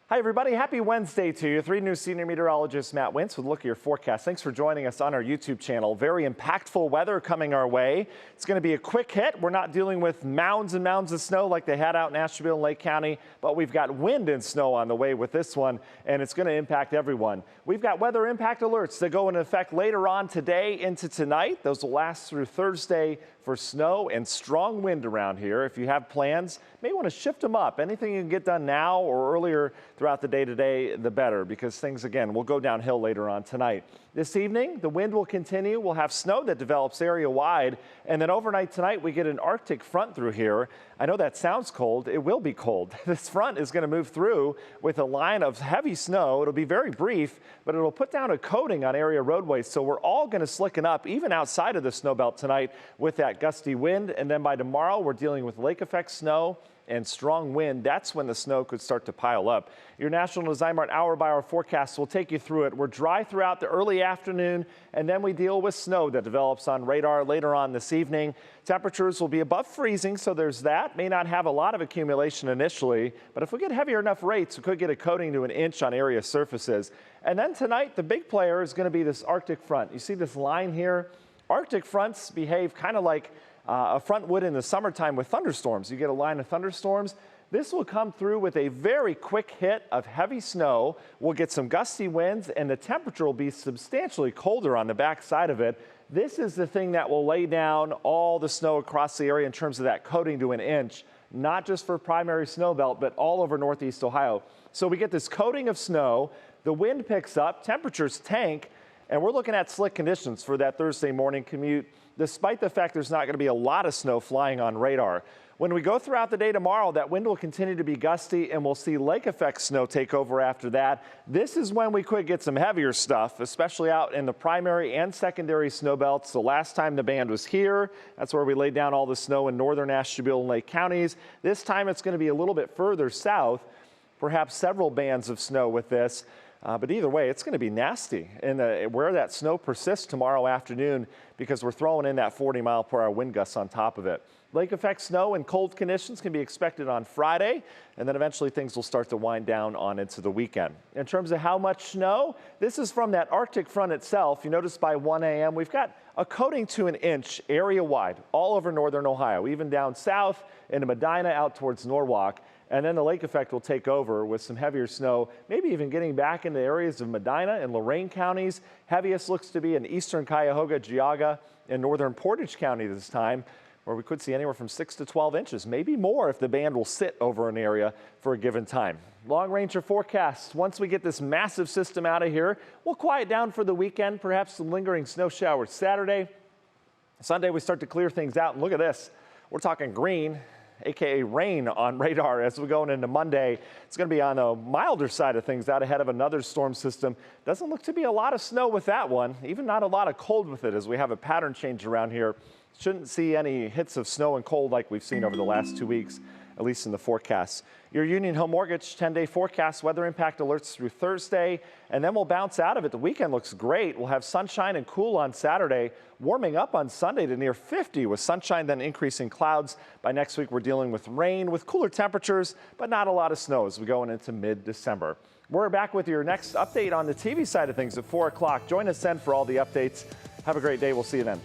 Hi, everybody. Happy Wednesday to you. 3 News senior meteorologist Matt Wintz with a look at your forecast. Thanks for joining us on our YouTube channel. Very impactful weather coming our way. It's going to be a quick hit. We're not dealing with mounds and mounds of snow like they had out in Ashtabula and Lake County, but we've got wind and snow on the way with this one, and it's going to impact everyone. We've got weather impact alerts that go into effect later on today into tonight. Those will last through Thursday for snow and strong wind around here. If you have plans, you may want to shift them up. Anything you can get done now or earlier throughout the day today, the better, because things, again, will go downhill later on tonight. This evening, the wind will continue. We'll have snow that develops area-wide, and then overnight tonight, we get an Arctic front through here. I know that sounds cold. It will be cold. This front is going to move through with a line of heavy snow. It'll be very brief, but it'll put down a coating on area roadways, so we're all going to slicken up, even outside of the snow belt tonight with that gusty wind, and then by tomorrow, we're dealing with lake effect snow and strong wind. That's when the snow could start to pile up. Your National Design hour-by-hour forecast will take you through it. We're dry throughout the early afternoon, and then we deal with snow that develops on radar later on this evening. Temperatures will be above freezing, so there's that. May not have a lot of accumulation initially, but if we get heavier enough rates, we could get a coating to an inch on area surfaces. And then tonight, the big player is going to be this Arctic front. You see this line here? Arctic fronts behave kind of like a front would in the summertime with thunderstorms. You get a line of thunderstorms. This will come through with a very quick hit of heavy snow. We'll get some gusty winds, and the temperature will be substantially colder on the back side of it. This is the thing that will lay down all the snow across the area in terms of that coating to an inch, not just for primary snow belt, but all over Northeast Ohio. So we get this coating of snow, the wind picks up, temperatures tank, and we're looking at slick conditions for that Thursday morning commute, despite the fact there's not going to be a lot of snow flying on radar. When we go throughout the day tomorrow, that wind will continue to be gusty, and we'll see lake effect snow take over after that. This is when we could get some heavier stuff, especially out in the primary and secondary snow belts. The last time the band was here, that's where we laid down all the snow in northern Ashtabula and Lake counties. This time it's going to be a little bit further south, perhaps several bands of snow with this. But either way, it's going to be nasty where that snow persists tomorrow afternoon, because we're throwing in that 40-mile-per-hour wind gusts on top of it. Lake effect snow and cold conditions can be expected on Friday, and then eventually things will start to wind down on into the weekend. In terms of how much snow, this is from that Arctic front itself. You notice by 1 a.m. we've got a coating to an inch area-wide all over northern Ohio, even down south into Medina out towards Norwalk. And then the lake effect will take over with some heavier snow, maybe even getting back into areas of Medina and Lorain counties. Heaviest looks to be in eastern Cuyahoga, Geauga, and northern Portage County this time, where we could see anywhere from 6 to 12 inches, maybe more if the band will sit over an area for a given time. Long range forecasts. Once we get this massive system out of here, we'll quiet down for the weekend, perhaps some lingering snow showers Saturday. Sunday, we start to clear things out, and look at this. We're talking green, aka rain on radar as we're going into Monday. It's going to be on the milder side of things out ahead of another storm system. Doesn't look to be a lot of snow with that one, even not a lot of cold with it as we have a pattern change around here. Shouldn't see any hits of snow and cold like we've seen over the last 2 weeks, at least in the forecasts. Your Union Home Mortgage 10-day forecast, weather impact alerts through Thursday, and then we'll bounce out of it. The weekend looks great. We'll have sunshine and cool on Saturday, warming up on Sunday to near 50 with sunshine, then increasing clouds. By next week, we're dealing with rain with cooler temperatures, but not a lot of snow as we go into mid-December. We're back with your next update on the TV side of things at 4 o'clock. Join us then for all the updates. Have a great day. We'll see you then.